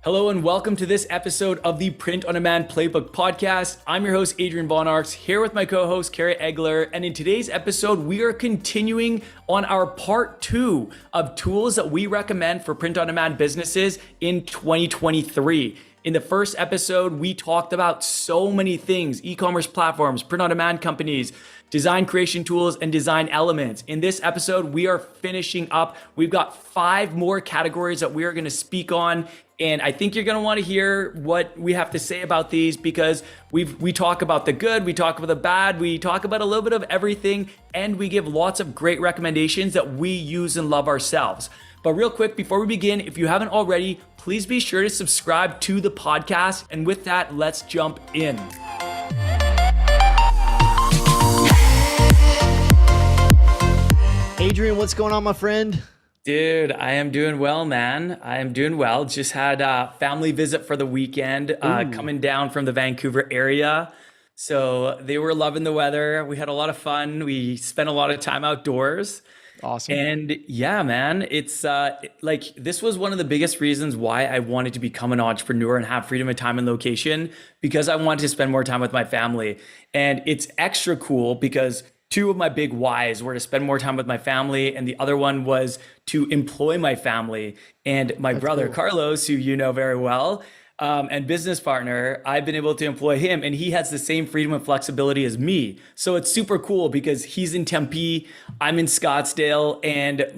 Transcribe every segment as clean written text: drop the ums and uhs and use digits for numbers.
Hello and welcome to this episode of the Print on Demand Playbook podcast. I'm your host, Adrian Von Arx, here with my co-host, Kerry Egeler. And in today's episode, we are continuing on our part 2 of tools that we recommend for print on demand businesses in 2023. In the first episode, we talked about so many things: e-commerce platforms, print on demand companies, design creation tools, and design elements. In this episode, we are finishing up. We've got 5 more categories that we are going to speak on. And I think you're going to want to hear what we have to say about these, because we talk about the good, we talk about the bad, we talk about a little bit of everything, and we give lots of great recommendations that we use and love ourselves. But real quick, before we begin, if you haven't already, please be sure to subscribe to the podcast. And with that, let's jump in. Adrian, what's going on, my friend? Dude, I am doing well, man. I am doing well. Just had a family visit for the weekend, coming down from the Vancouver area. So they were loving the weather. We had a lot of fun. We spent a lot of time outdoors. Awesome. And yeah, man, it's like this was one of the biggest reasons why I wanted to become an entrepreneur and have freedom of time and location, because I wanted to spend more time with my family. And it's extra cool because 2 of my big whys were to spend more time with my family, and the other one was to employ my family. And my brother, Carlos, who you know very well, and business partner, I've been able to employ him, and he has the same freedom and flexibility as me. So it's super cool because he's in Tempe, I'm in Scottsdale, and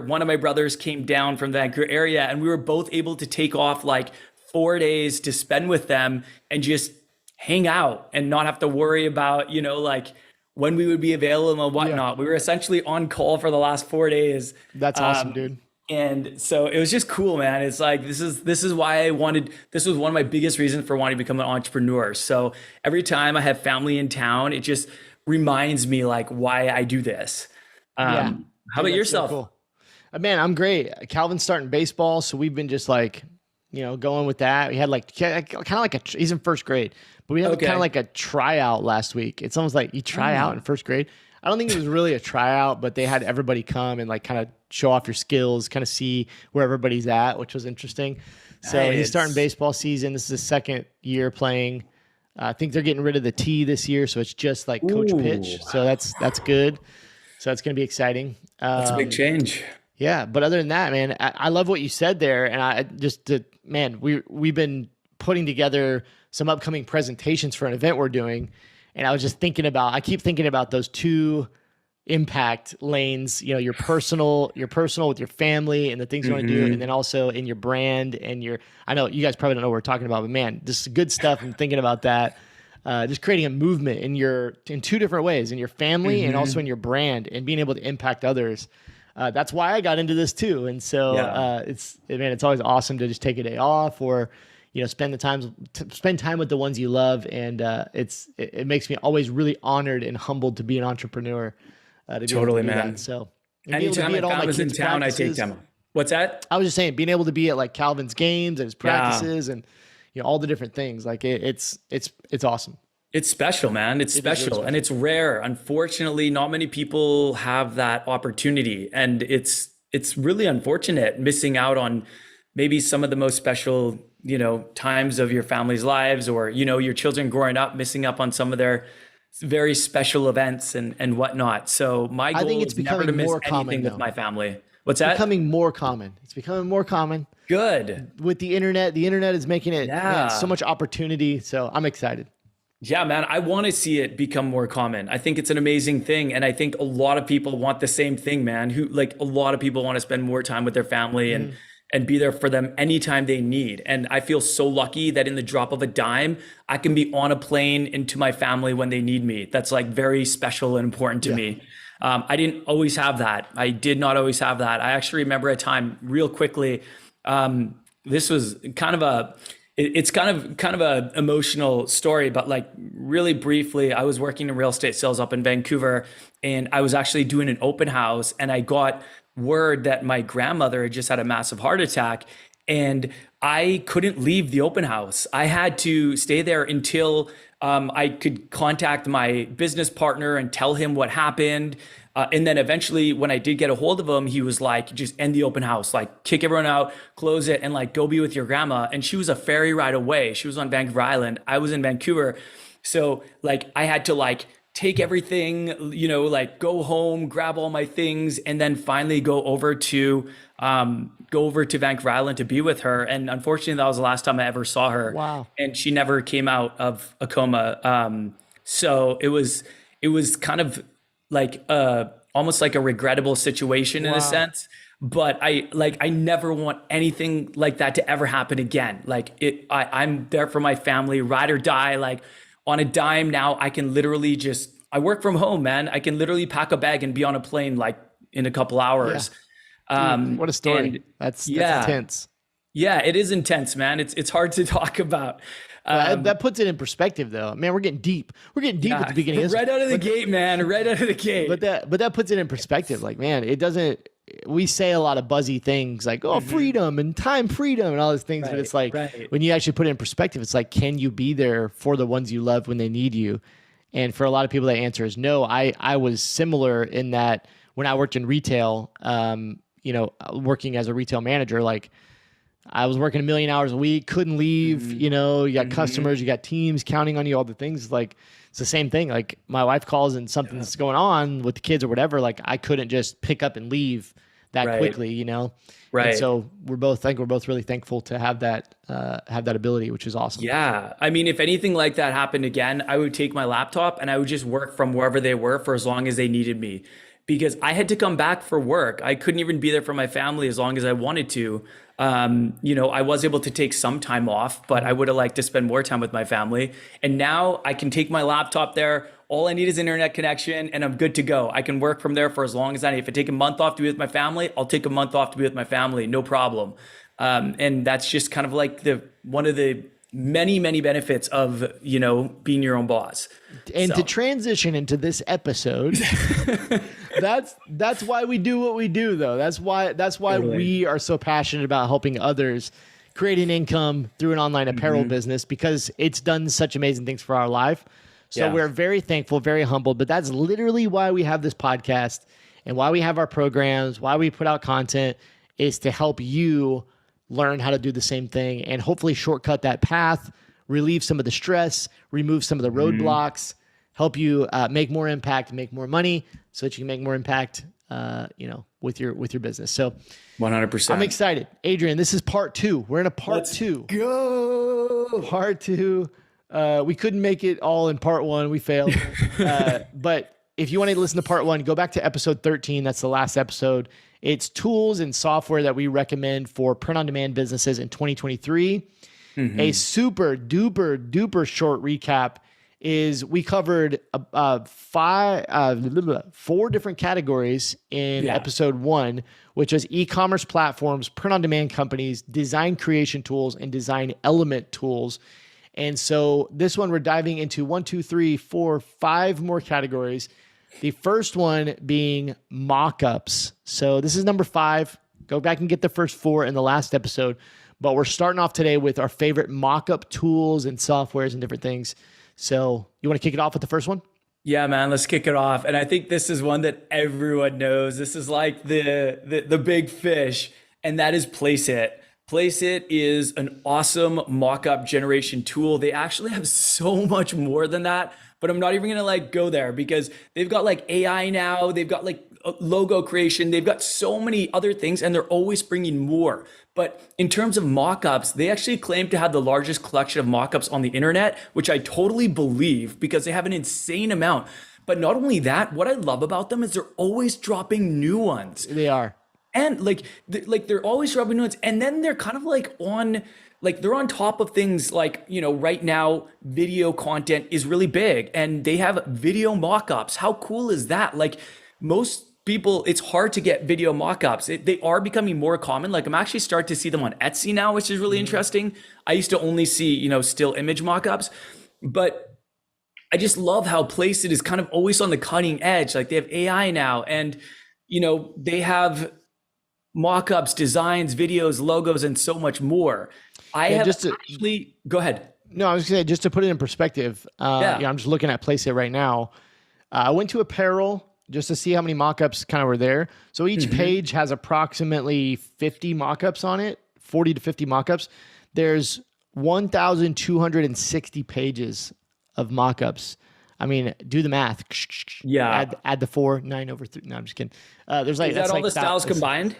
one of my brothers came down from the Vancouver area, and we were both able to take off like 4 days to spend with them and just hang out and not have to worry about, like when we would be available and whatnot. We were essentially on call for the last 4 days. That's awesome, dude. And so it was just cool, man. It's like, this is why this was one of my biggest reasons for wanting to become an entrepreneur. So every time I have family in town, it just reminds me like why I do this. How about yourself? So cool. Man, I'm great. Calvin's starting baseball, so we've been just like, going with that. We had like kind of like he's in first grade, but we had kind of like a tryout last week. It's almost like you try out in first grade. I don't think it was really a tryout, but they had everybody come and like kind of show off your skills, kind of see where everybody's at, which was interesting. So he's starting baseball season. This is his second year playing. I think they're getting rid of the T this year, so it's just like coach pitch. So that's good. So that's going to be exciting. That's a big change. Yeah, but other than that, man, I love what you said there, and we've been putting together some upcoming presentations for an event we're doing, and I keep thinking about those 2 impact lanes, your personal with your family and the things you want to do, and then also in your brand and I know you guys probably don't know what we're talking about, but man, this is good stuff. I'm thinking about that. Just creating a movement in 2 different ways, in your family and also in your brand, and being able to impact others. That's why I got into this too. And so it's always awesome to just take a day off, or spend time with the ones you love, and it makes me always really honored and humbled to be an entrepreneur. Totally, man. That. So anytime my family's in town, I take them. What's that? I was just saying, being able to be at like Calvin's games and his practices and all the different things, like it's awesome. It's special, man. It's special and it's rare. Unfortunately, not many people have that opportunity, and it's really unfortunate missing out on maybe some of the most special, times of your family's lives, or, your children growing up, missing up on some of their very special events and whatnot. So my goal is never to miss anything with my family. What's that? It's becoming more common. It's becoming more common. Good. With the internet is making it so much opportunity. So I'm excited. Yeah, man, I want to see it become more common. I think it's an amazing thing. And I think a lot of people want the same thing, man, a lot of people want to spend more time with their family and be there for them anytime they need. And I feel so lucky that in the drop of a dime, I can be on a plane into my family when they need me. That's like very special and important to me. I didn't always have that. I did not always have that. I actually remember a time real quickly. This was kind of it's kind of a emotional story, but like really briefly, I was working in real estate sales up in Vancouver, and I was actually doing an open house, and I got word that my grandmother had just had a massive heart attack, and I couldn't leave the open house. I had to stay there until I could contact my business partner and tell him what happened. And then eventually when I did get a hold of him, he was like, just end the open house, like kick everyone out, close it, and like go be with your grandma. And she was a ferry ride away. She was on Vancouver Island. I was in Vancouver. So like I had to like take everything, like go home, grab all my things, and then finally go over to Vancouver Island to be with her. And unfortunately, that was the last time I ever saw her. Wow. And she never came out of a coma. So it was kind of like almost like a regrettable situation in a sense. But I never want anything like that to ever happen again. Like I'm there for my family, ride or die. Like on a dime now, I can literally I work from home, man. I can literally pack a bag and be on a plane like in a couple hours. Dude, what a story. That's intense. Yeah, it is intense, man. It's hard to talk about. That puts it in perspective, though. Man, we're getting deep. We're getting deep at the beginning of this. Right out of the gate, man. Right out of the gate. But that puts it in perspective. Like, man, it doesn't. We say a lot of buzzy things like, oh, freedom and time freedom and all these things. But it's like when you actually put it in perspective, it's like, can you be there for the ones you love when they need you? And for a lot of people, that answer is no. I was similar in that when I worked in retail, working as a retail manager, like I was working 1 million hours a week, couldn't leave, you got customers, you got teams counting on you, all the things. Like it's the same thing. Like my wife calls and something's going on with the kids or whatever. Like I couldn't just pick up and leave that quickly, Right. And so we're both really thankful to have that ability, which is awesome. Yeah. I mean, if anything like that happened again, I would take my laptop and I would just work from wherever they were for as long as they needed me, because I had to come back for work. I couldn't even be there for my family as long as I wanted to. I was able to take some time off, but I would have liked to spend more time with my family. And now I can take my laptop there. All I need is internet connection and I'm good to go. I can work from there for as long as I need. If I take a month off to be with my family, I'll take a month off to be with my family. No problem. And that's just kind of like one of the many, many benefits of, being your own boss. And to transition into this episode, that's why we do what we do, though. That's why we are so passionate about helping others create an income through an online apparel business, because it's done such amazing things for our life. So we're very thankful, very humbled, but that's literally why we have this podcast and why we have our programs, why we put out content, is to help you learn how to do the same thing and hopefully shortcut that path, relieve some of the stress, remove some of the roadblocks, help you make more impact, make more money so that you can make more impact, with your business. So 100%. I'm excited. Adrian, this is part 2. We're in a part 2. Go. Part 2. We couldn't make it all in part 1. We failed. But if you want to listen to part 1, go back to episode 13. That's the last episode. It's tools and software that we recommend for print-on-demand businesses in 2023. A super duper short recap is we covered 4 different categories in episode 1, which was e-commerce platforms, print-on-demand companies, design creation tools, and design element tools. And so this one, we're diving into 5 more categories. The first one being mockups. So this is number 5. Go back and get the first 4 in the last episode. But we're starting off today with our favorite mockup tools and softwares and different things. So you want to kick it off with the first one? Yeah, man, let's kick it off. And I think this is one that everyone knows. This is like the big fish, and that is Placeit. Placeit is an awesome mockup generation tool. They actually have so much more than that, but I'm not even gonna go there, because they've got AI now, they've got logo creation, they've got so many other things, and they're always bringing more. But in terms of mockups, they actually claim to have the largest collection of mockups on the internet, which I totally believe, because they have an insane amount. But not only that, what I love about them is they're always dropping new ones. They are. And they're always dropping new ones, and then they're kind of they're on top of things right now, video content is really big, and they have video mockups. How cool is that? Most people, it's hard to get video mockups. They are becoming more common. I'm actually starting to see them on Etsy now, which is really interesting. I used to only see, still image mockups, but I just love how Placeit is kind of always on the cutting edge. They have AI now, and, they have mockups, designs, videos, logos, and so much more. Go ahead. No, I was gonna say, just to put it in perspective, I'm just looking at Placeit right now. I went to apparel just to see how many mockups kind of were there. So each page has approximately 50 mockups on it, 40 to 50 mockups. There's 1,260 pages of mockups. I mean, do the math. Yeah. Add the 4, 9 over 3. No, I'm just kidding. There's like, is that all the styles combined?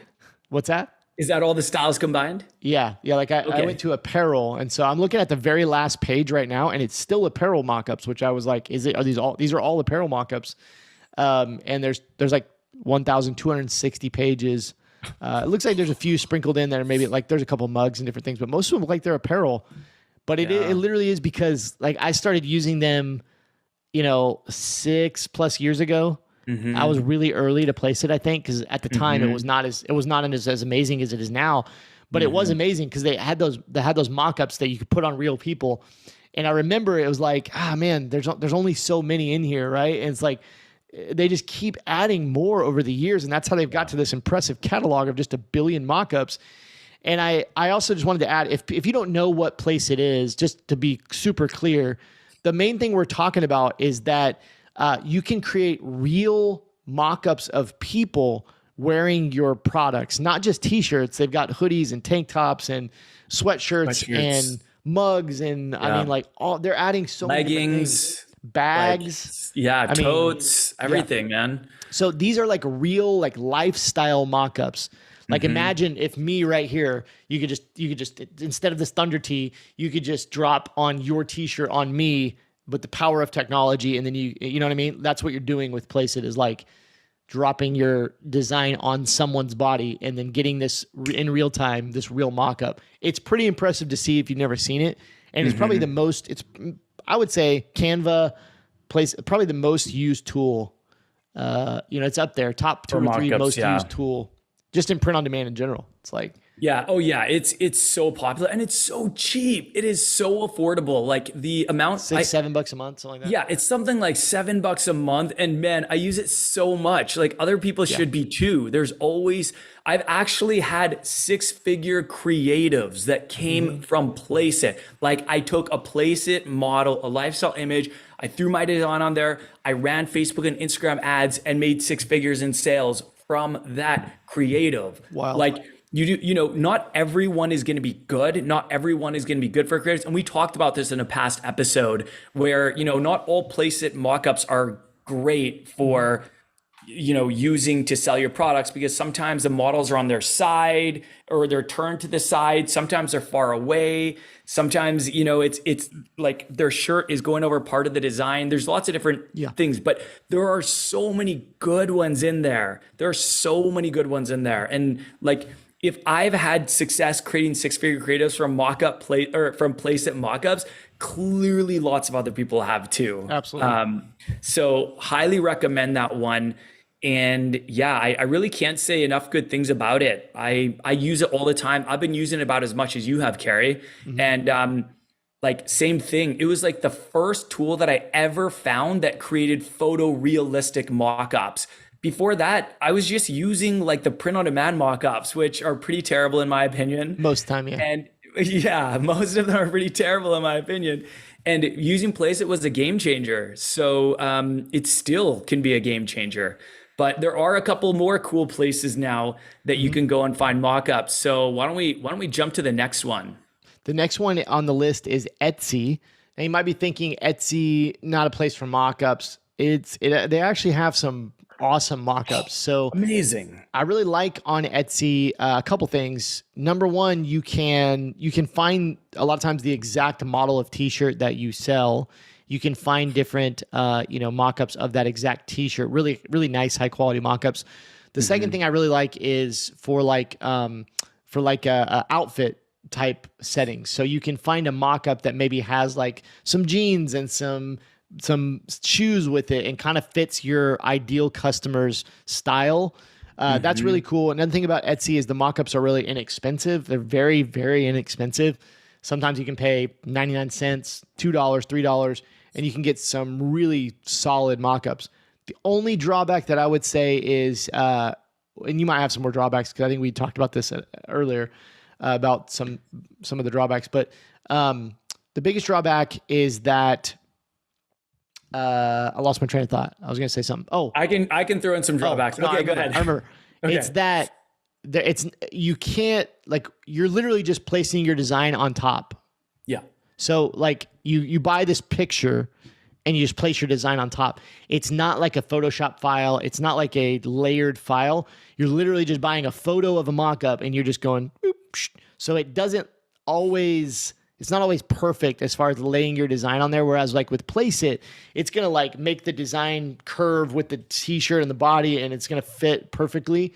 What's that? Is that all the styles combined? Yeah. Like I went to apparel, and so I'm looking at the very last page right now, and it's still apparel mockups, which I was like, these are all apparel mockups. And there's like 1,260 pages. It looks like there's a few sprinkled in there. Maybe like there's a couple mugs and different things, but most of them look like they're apparel. But it literally is because like I started using them, 6+ years ago. I was really early to place it, I think, because at the time it was not as amazing as it is now, but it was amazing because they had those mock-ups that you could put on real people. And I remember it was like, man, there's only so many in here, right? And it's like they just keep adding more over the years, and that's how they've got to this impressive catalog of just 1 billion mock-ups. And I also just wanted to add, if you don't know what place it is, just to be super clear, the main thing we're talking about is that you can create real mock-ups of people wearing your products, not just t-shirts. They've got hoodies and tank tops and sweatshirts. And mugs. And I mean, like they're adding so many things. Bags. Totes, everything, man. So these are like real, like lifestyle mock-ups. Like imagine if me right here, you could just instead of this Thunder tee, you could just drop on your t-shirt on me with the power of technology. And then you know what I mean? That's what you're doing with Place It, is like dropping your design on someone's body and then getting this in real time, this real mock-up. It's pretty impressive to see if you've never seen it. And it's probably I would say Canva probably the most used tool. It's up there, top 2 or 3 most used tool, just in print on demand in general. It's like, it's so popular and it's so cheap. It is so affordable. Like the amount, $7 a month, something like that. Yeah, it's something like $7 a month, and man, I use it so much. Like other people should be too. I've actually had 6-figure creatives that came from Place It. Like I took a Place It model, a lifestyle image, I threw my design on there, I ran Facebook and Instagram ads and made 6 figures in sales from that creative. Wow. Like not everyone is going to be good. Not everyone is going to be good for creators. And we talked about this in a past episode where, not all Place It mockups are great for, using to sell your products, because sometimes the models are on their side or they're turned to the side. Sometimes they're far away. Sometimes, it's like their shirt is going over part of the design. There's lots of different things, but there are so many good ones in there. And like, if I've had success creating 6-figure creatives from from Place It mockups, clearly lots of other people have too. Absolutely. So highly recommend that one. And I really can't say enough good things about it. I use it all the time. I've been using it about as much as you have, Kerry. And like same thing. It was like the first tool that I ever found that created photorealistic mockups. Before that, I was just using like the print on demand mockups, which are pretty terrible in my opinion. Most time, yeah. And most of them are pretty terrible in my opinion. And using Place It was a game changer. So it still can be a game changer. But there are a couple more cool places now that you can go and find mockups. So why don't we jump to the next one? The next one on the list is Etsy. Now you might be thinking Etsy, not a place for mockups. They actually have some awesome mockups. So amazing. I really like on Etsy a couple things. Number one, you can find a lot of times the exact model of t-shirt that you sell. You can find different mockups of that exact t-shirt. Really, really nice, high quality mockups. The second thing I really like is for a outfit type settings. So you can find a mockup that maybe has like some jeans and some shoes with it and kind of fits your ideal customer's style. That's really cool. Another thing about Etsy is the mockups are really inexpensive. They're very, very inexpensive. Sometimes you can pay 99 cents, $2, $3, and you can get some really solid mockups. The only drawback that I would say is, and you might have some more drawbacks because I think we talked about this earlier about some of the drawbacks, but the biggest drawback is that I lost my train of thought. I was going to say something. Oh, I can throw in some drawbacks. no, Okay, go ahead. I remember. Okay. It's that it's you can't like you're literally just placing your design on top. Yeah. So like you buy this picture and you just place your design on top. It's not like a Photoshop file. It's not like a layered file. You're literally just buying a photo of a mock-up and you're just going, boop, psh. So it doesn't always, it's not always perfect as far as laying your design on there. Whereas like with Place It, it's going to like make the design curve with the t-shirt and the body and it's going to fit perfectly.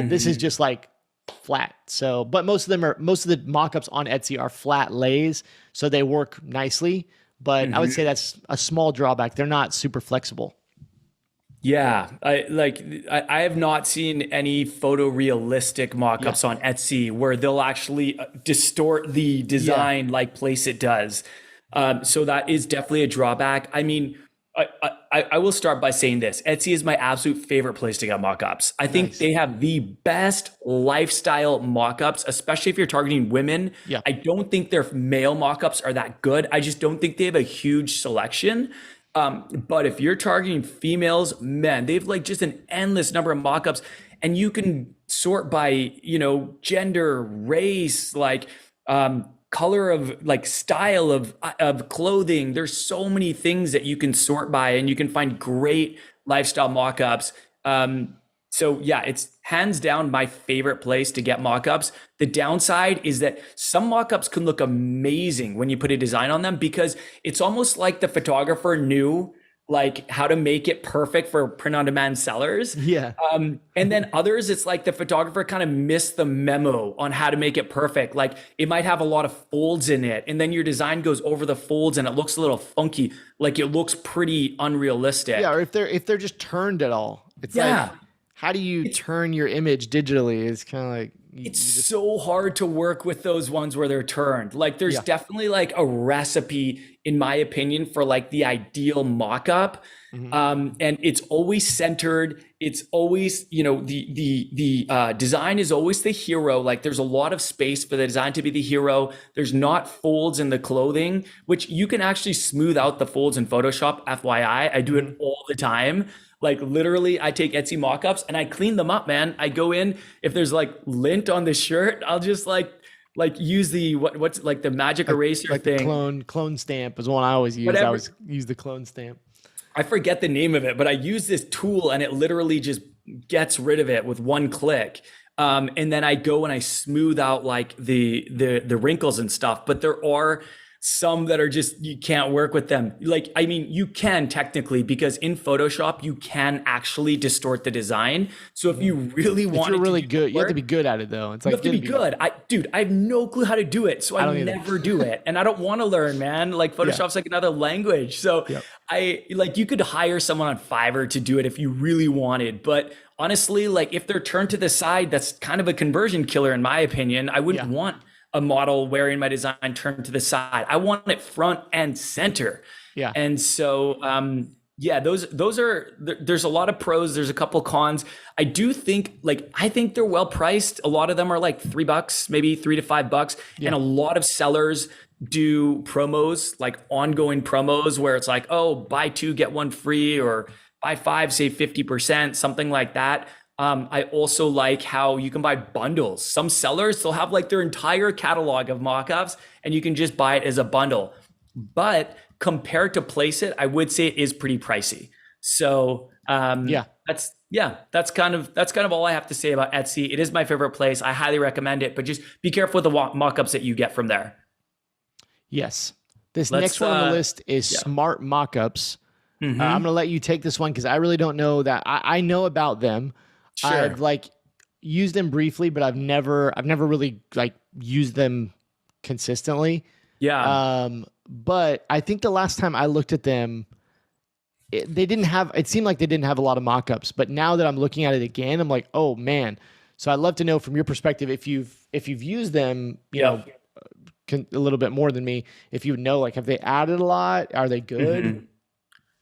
This is just like flat. So, but most of the mock-ups on Etsy are flat lays. So they work nicely. But I would say that's a small drawback. They're not super flexible. Yeah, I have not seen any photorealistic mock-ups on Etsy where they'll actually distort the design like Place It does. So that is definitely a drawback. I mean, I will start by saying this. Etsy is my absolute favorite place to get mock-ups. I think they have the best lifestyle mock-ups, especially if you're targeting women. Yeah. I don't think their male mock-ups are that good. I just don't think they have a huge selection. But if you're targeting females, man, they've like just an endless number of mock-ups, and you can sort by, you know, gender, race, like color of like style of clothing. There's so many things that you can sort by, and you can find great lifestyle mock-ups. So yeah, it's hands down my favorite place to get mock-ups. The downside is that some mock-ups can look amazing when you put a design on them, because it's almost like the photographer knew like how to make it perfect for print-on-demand sellers. Yeah. And then others, it's like the photographer kind of missed the memo on how to make it perfect. Like it might have a lot of folds in it, and then your design goes over the folds and it looks a little funky. Like it looks pretty unrealistic. Yeah, or if they're just turned at all. It's like, how do you turn your image digitally? It's kind of like it's so hard to work with those ones where they're turned. Like there's definitely like a recipe, in my opinion, for like the ideal mock-up. And it's always centered. It's always, you know, the design is always the hero. Like there's a lot of space for the design to be the hero. There's not folds in the clothing, which you can actually smooth out the folds in Photoshop. FYI, I do it all the time. Like literally I take Etsy mock-ups and I clean them up, man. I go in, if there's like lint on the shirt, I'll just like use the what's like the magic eraser like thing. The clone stamp is one I always use. I always use the clone stamp. I forget the name of it, but I use this tool and it literally just gets rid of it with one click. And then I go and I smooth out like the wrinkles and stuff. But there are some that are just, you can't work with them. Like, I mean, you can technically, because in Photoshop, you can actually distort the design. So if you really want you're it really to good, you have to be good at it though. It's like, you have to be good. I have no clue how to do it. So I never do it. And I don't want to learn, man. Like Photoshop's like another language. So you could hire someone on Fiverr to do it if you really wanted. But honestly, like if they're turned to the side, that's kind of a conversion killer in my opinion. I wouldn't want a model wearing my design turned to the side. I want it front and center. Yeah. And so, those are, there's a lot of pros. There's a couple cons. I do think I think they're well priced. A lot of them are like $3, maybe $3 to $5. Yeah. And a lot of sellers do promos, like ongoing promos where it's like, oh, buy 2, get 1 free, or buy 5, save 50%, something like that. I also like how you can buy bundles. Some sellers, they'll have like their entire catalog of mockups and you can just buy it as a bundle. But compared to Place It, I would say it is pretty pricey. So that's kind of all I have to say about Etsy. It is my favorite place. I highly recommend it, but just be careful with the mockups that you get from there. Yes. This next one on the list is Smart Mockups. I'm going to let you take this one because I really don't know that. I know about them. Sure. I've like used them briefly, but I've never really like used them consistently. Yeah. But I think the last time I looked at them, it seemed like they didn't have a lot of mock-ups, but now that I'm looking at it again, I'm like, oh man. So I'd love to know from your perspective, if you've used them, you know, a little bit more than me, if you know, like, have they added a lot? Are they good?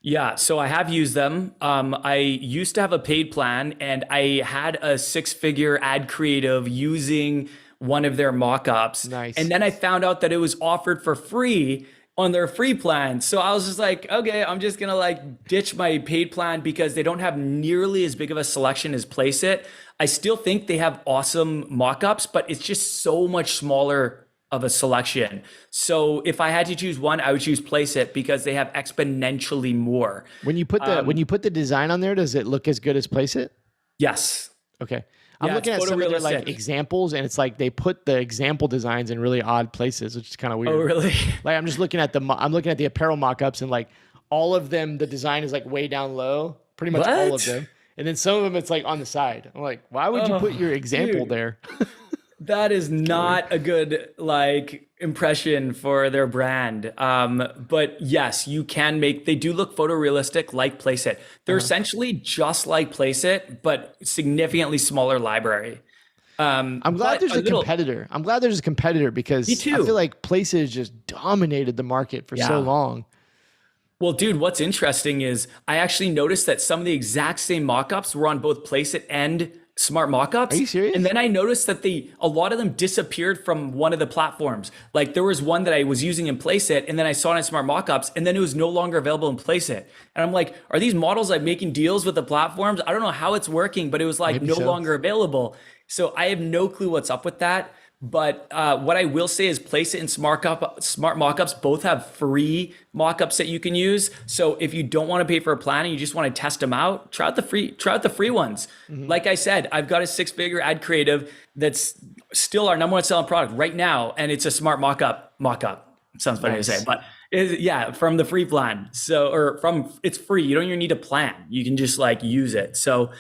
Yeah, so I have used them. I used to have a paid plan, and I had a 6-figure ad creative using one of their mock-ups. Nice. And then I found out that it was offered for free on their free plan. So I was just like, okay, I'm just gonna like ditch my paid plan because they don't have nearly as big of a selection as Place It. I still think they have awesome mockups, but it's just so much smaller of a selection. So if I had to choose one, I would choose Place It because they have exponentially more. When you put the design on there, does it look as good as Place It? Yes. Okay. I'm Yeah, looking it's at some of their like photorealistic. examples, and it's like they put the example designs in really odd places, which is kind of weird. Oh, really? Like I'm just looking at I'm looking at the apparel mock-ups, and like all of them, the design is like way down low, pretty much all of What? them. And then some of them, it's like on the side. I'm like, why would you put your example dude. there? That is not a good like impression for their brand. But yes, you can make, they do look photorealistic like Place It. They're essentially just like Place It, but significantly smaller library. I'm glad But there's a competitor. I'm glad there's a competitor because Me I too. feel like Places just dominated the market for Yeah. so long. Well, dude, what's interesting is I actually noticed that some of the exact same mockups were on both Place It and Smart Mockups. Are you serious? And then I noticed that a lot of them disappeared from one of the platforms. Like there was one that I was using in Place It, and then I saw it in Smart Mockups, and then it was no longer available in Place It. And I'm like, are these models like making deals with the platforms? I don't know how it's working, but it was like Maybe no so. longer available. So I have no clue what's up with that. But what I will say is Place It and Smart Mockups both have free mockups that you can use. So if you don't want to pay for a plan and you just want to test them out, try out the free ones. Like I said, I've got a 6-figure ad creative that's still our number one selling product right now, and it's a Smart Mockup. It sounds funny Nice. to say, but yeah, from the free plan. So it's free. You don't even need a plan. You can just like use it. So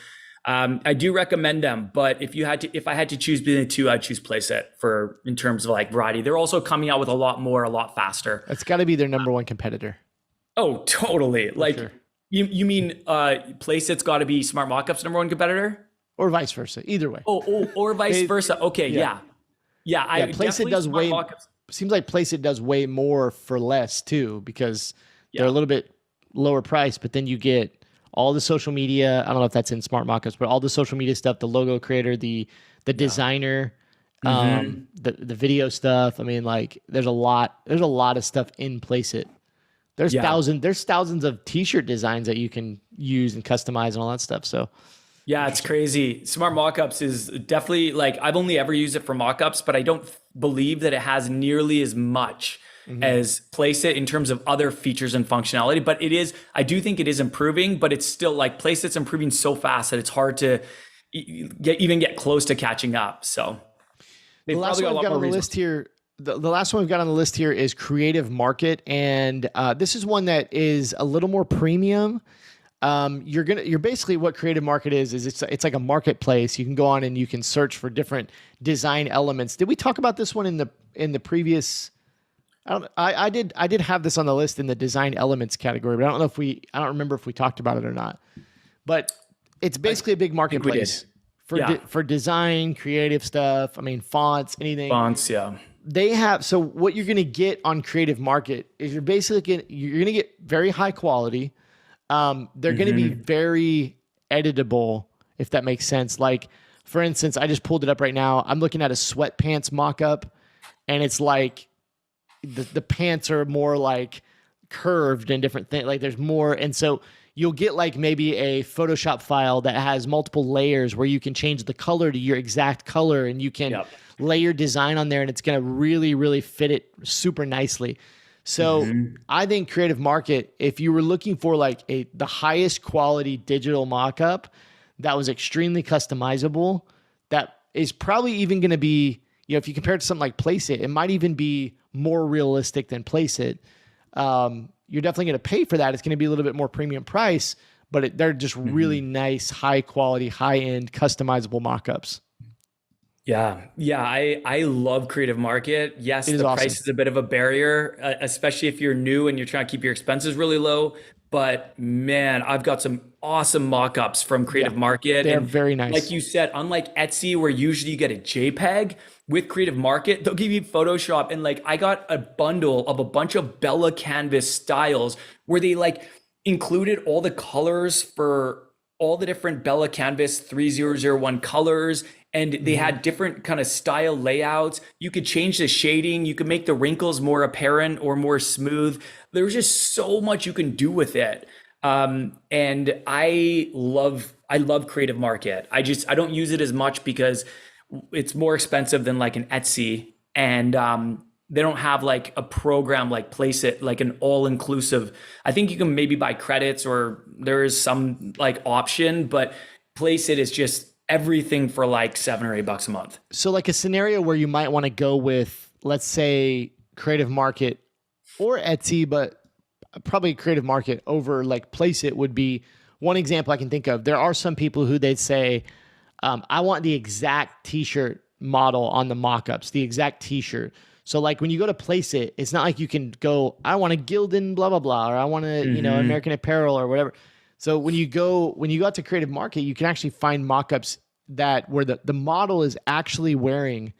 I do recommend them, but if I had to choose between the two, I'd choose Place It in terms of like variety. They're also coming out with a lot faster. That's got to be their number one competitor. Oh, totally. Like sure. you mean Place It's got to be Smart Mockup's number one competitor? Or vice versa. Either way. Or vice versa. Okay, yeah. I Place It definitely does Smart way. Mockups. Seems like Place It does way more for less too, because they're a little bit lower price, but then you get all the social media. I don't know if that's in Smart Mockups, but all the social media stuff, the logo creator, the designer, the video stuff. I mean, like there's a lot of stuff in Place It. There's thousands of t-shirt designs that you can use and customize and all that stuff. So yeah, it's crazy. Smart Mockups is definitely like, I've only ever used it for mockups, but I don't believe that it has nearly as much as Place It in terms of other features and functionality. But I do think it is improving, but it's still like Place It's improving so fast that it's hard to even get close to catching up. So the last one we've got on the list here, the last one we've got on the list here is Creative Market. And this is one that is a little more premium. You're basically, what Creative Market is it's like a marketplace. You can go on and you can search for different design elements. Did we talk about this one in the previous? I did have this on the list in the design elements category, but I don't remember if we talked about it or not. But it's basically a big marketplace for design, creative stuff. I mean, fonts, anything. Fonts, yeah. They have, so what you're going to get on Creative Market is you're going to get very high quality. They're going to be very editable, if that makes sense. Like, for instance, I just pulled it up right now. I'm looking at a sweatpants mock-up, and it's like the pants are more like curved and different things. Like there's more. And so you'll get like maybe a Photoshop file that has multiple layers where you can change the color to your exact color, and you can lay your design on there, and it's going to really, really fit it super nicely. So I think Creative Market, if you were looking for like the highest quality digital mockup that was extremely customizable, that is probably even going to be, if you compare it to something like Place It, it might even be more realistic than Place It. You're definitely going to pay for that. It's going to be a little bit more premium price, but they're just really nice, high quality, high end, customizable mockups. Yeah. I love Creative Market. Yes, the awesome. price is a bit of a barrier, especially if you're new and you're trying to keep your expenses really low. But man, I've got some awesome mockups from Creative Market. They're very nice. Like you said, unlike Etsy, where usually you get a JPEG, with Creative Market, they'll give you Photoshop. And like, I got a bundle of a bunch of Bella Canvas styles where they like included all the colors for all the different Bella Canvas 3001 colors and they had different kind of style layouts. You could change the shading, you could make the wrinkles more apparent or more smooth. There's just so much you can do with it. And I love Creative Market. I don't use it as much because it's more expensive than like an Etsy, and they don't have like a program like Place It, like an all-inclusive. I think you can maybe buy credits or there is some like option, but Place It is just everything for like $7 or $8 a month. So like a scenario where you might want to go with, let's say, Creative Market or Etsy, but probably Creative Market over like Place It would be one example I can think of. There are some people who they'd say, I want the exact t-shirt model on the mockups, the exact t-shirt. So like when you go to Place It, it's not like you can go, I want a Gildan blah, blah, blah, or I want to, American Apparel or whatever. So when you go out to Creative Market, you can actually find mockups where the model is actually wearing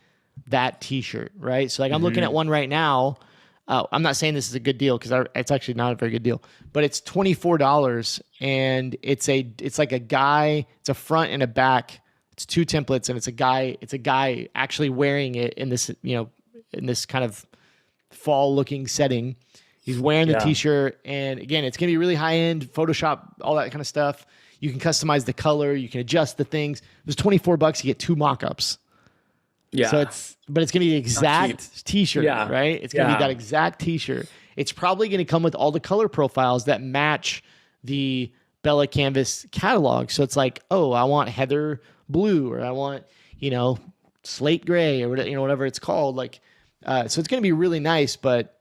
that t-shirt, right? So like I'm looking at one right now. I'm not saying this is a good deal because it's actually not a very good deal, but it's $24 and it's like a guy, it's a front and a back. It's two templates and it's a guy actually wearing it in this, in this kind of fall looking setting. He's wearing the t-shirt, and again, it's going to be really high end, Photoshop, all that kind of stuff. You can customize the color, you can adjust the things. It was $24, you get 2 mock-ups. Yeah. So it's going to be the exact t-shirt, right? It's going to be that exact t-shirt. It's probably going to come with all the color profiles that match the Bella Canvas catalog. So it's like, oh, I want heather blue, or I want, slate gray, or whatever it's called. Like, so it's going to be really nice, but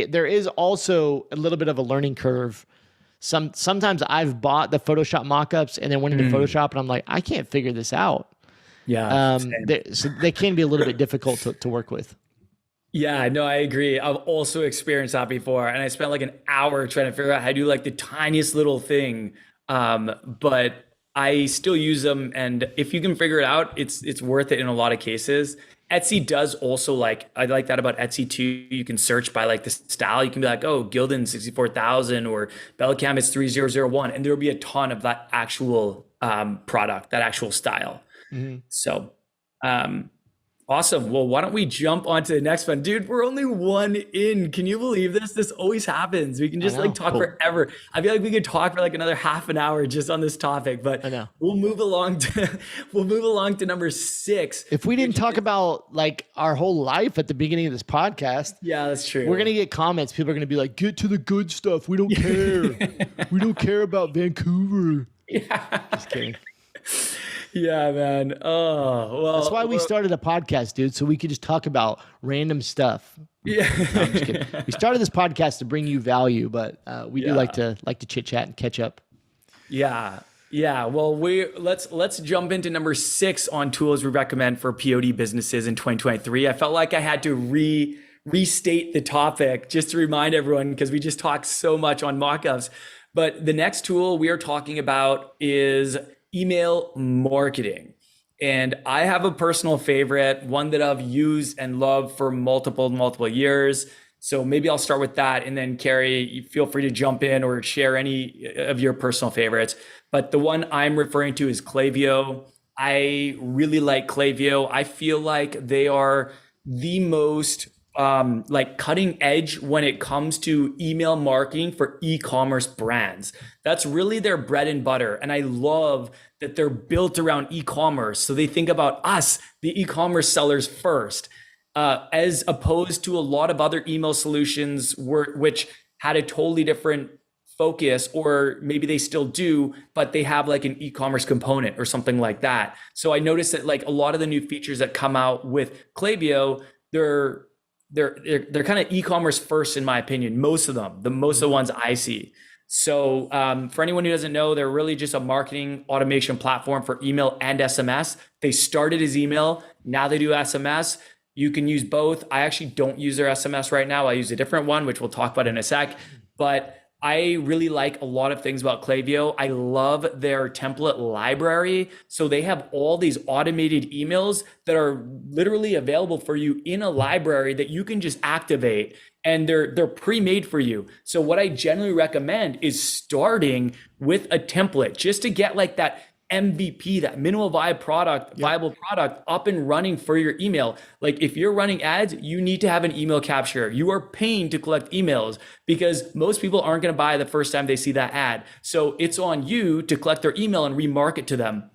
there is also a little bit of a learning curve. Sometimes I've bought the Photoshop mockups and then went into Photoshop and I'm like, I can't figure this out. Yeah. So they can be a little bit difficult to work with. Yeah, no, I agree. I've also experienced that before, and I spent like an hour trying to figure out how to do like the tiniest little thing. But I still use them, and if you can figure it out, it's worth it in a lot of cases. Etsy does also I like that about Etsy too. You can search by like the style. You can be like, oh, Gildan 64,000 or Bella Canvas 3001, and there will be a ton of that actual product, that actual style. So, awesome. Well, why don't we jump onto the next one? Dude, we're only one in. Can you believe this? This always happens. We can just talk forever. I feel like we could talk for like another half an hour just on this topic, but we'll move along to number 6. If we didn't talk about like our whole life at the beginning of this podcast, yeah, that's true. We're going to get comments. People are going to be like, get to the good stuff. We don't care. We don't care about Vancouver. Yeah. Just kidding. Yeah, man. Oh, well. That's why we started a podcast, dude, so we could just talk about random stuff. Yeah. No, I'm just kidding. We started this podcast to bring you value, but we do like to chit chat and catch up. Yeah. Yeah. Well, let's jump into number 6 on tools we recommend for POD businesses in 2023. I felt like I had to restate the topic just to remind everyone, because we just talked so much on mockups. But the next tool we are talking about is email marketing. And I have a personal favorite, one that I've used and loved for multiple years. So maybe I'll start with that. And then Kerry, you feel free to jump in or share any of your personal favorites. But the one I'm referring to is Klaviyo. I really like Klaviyo. I feel like they are the most cutting edge when it comes to email marketing for e-commerce brands. That's really their bread and butter. And I love that they're built around e-commerce. So they think about us, the e-commerce sellers first, as opposed to a lot of other email solutions which had a totally different focus, or maybe they still do, but they have like an e-commerce component or something like that. So I noticed that like a lot of the new features that come out with Klaviyo, they're kind of e-commerce first, in my opinion. Most of the ones I see. So for anyone who doesn't know, they're really just a marketing automation platform for email and SMS. They started as email, now they do SMS. You can use both. I actually don't use their SMS right now. I use a different one, which we'll talk about in a sec. But I really like a lot of things about Klaviyo. I love their template library. So they have all these automated emails that are literally available for you in a library that you can just activate, and they're pre-made for you. So what I generally recommend is starting with a template just to get like that MVP, that minimal viable product up and running for your email. Like if you're running ads, you need to have an email capture. You are paying to collect emails because most people aren't going to buy the first time they see that ad. So it's on you to collect their email and remarket to them.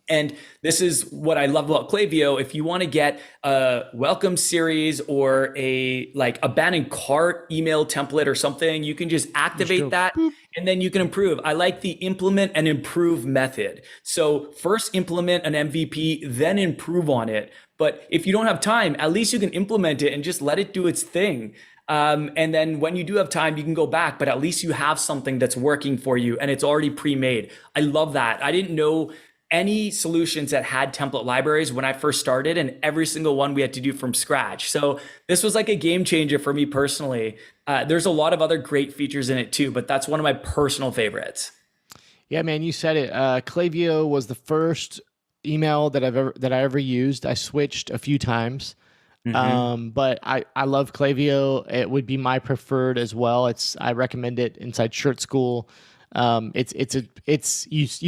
And this is what I love about Klaviyo. If you want to get a welcome series or a like abandoned cart email template or something, you can just activate that and then you can improve. I like the implement and improve method. So first implement an MVP, then improve on it. But if you don't have time, at least you can implement it and just let it do its thing. And then when you do have time, you can go back, but at least you have something that's working for you and it's already pre-made. I love that. I didn't know any solutions that had template libraries when I first started, and every single one we had to do from scratch. So this was like a game changer for me personally. There's a lot of other great features in it too, but that's one of my personal favorites. Yeah, man, you said it. Klaviyo was the first email that I ever used. I switched a few times. But I love Klaviyo. It would be my preferred as well. I recommend it inside Shirt School. You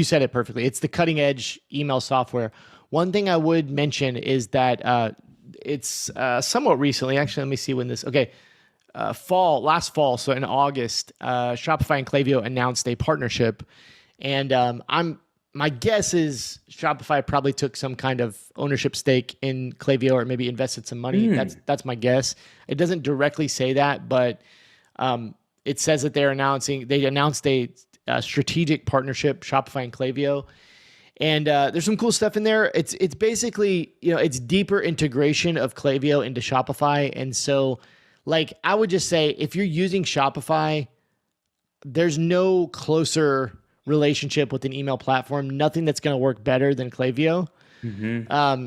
said it perfectly. It's the cutting edge email software. One thing I would mention is that it's somewhat recently. Actually, let me see when this. Okay, last fall. So in August, Shopify and Klaviyo announced a partnership, and my guess is Shopify probably took some kind of ownership stake in Klaviyo or maybe invested some money. That's my guess. It doesn't directly say that, but it says that they announced a strategic partnership, Shopify and Klaviyo. And there's some cool stuff in there. It's basically, it's deeper integration of Klaviyo into Shopify. And so like, I would just say if you're using Shopify, there's no closer relationship with an email platform. Nothing that's going to work better than Klaviyo.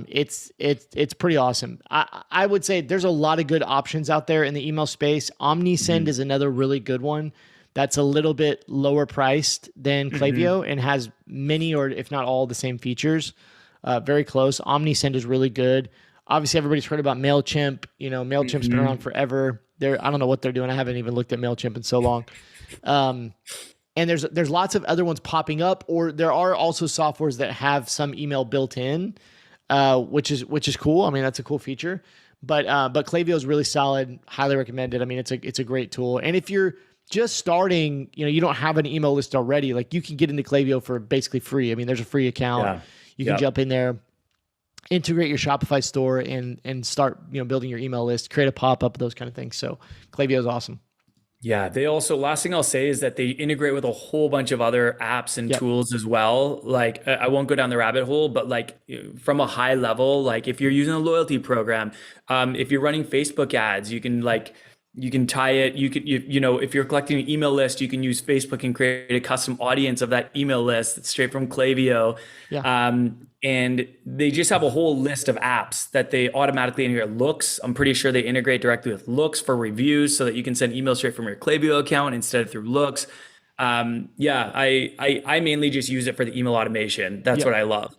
It's pretty awesome. I would say there's a lot of good options out there in the email space. OmniSend is another really good one. That's a little bit lower priced than Klaviyo and has many or if not all the same features. Very close. OmniSend is really good. Obviously, everybody's heard about MailChimp. MailChimp's been around forever. I don't know what they're doing. I haven't even looked at MailChimp in so long. And there's lots of other ones popping up, or there are also softwares that have some email built in, which is cool. I mean, that's a cool feature. But Klaviyo is really solid. Highly recommended. I mean, it's a great tool. And if you're just starting, you don't have an email list already, like you can get into Klaviyo for basically free. I mean, there's a free account. Yeah. You can jump in there, integrate your Shopify store and start, building your email list, create a pop-up, those kind of things. So Klaviyo is awesome. Yeah, they also, last thing I'll say is that they integrate with a whole bunch of other apps and tools as well. Like I won't go down the rabbit hole, but like from a high level, like if you're using a loyalty program, if you're running Facebook ads, you can tie it. If you're collecting an email list, you can use Facebook and create a custom audience of that email list. It's straight from Klaviyo. Yeah. And they just have a whole list of apps that they automatically integrate. Looks, I'm pretty sure they integrate directly with Looks for reviews so that you can send emails straight from your Klaviyo account instead of through Looks. I mainly just use it for the email automation. That's what I love.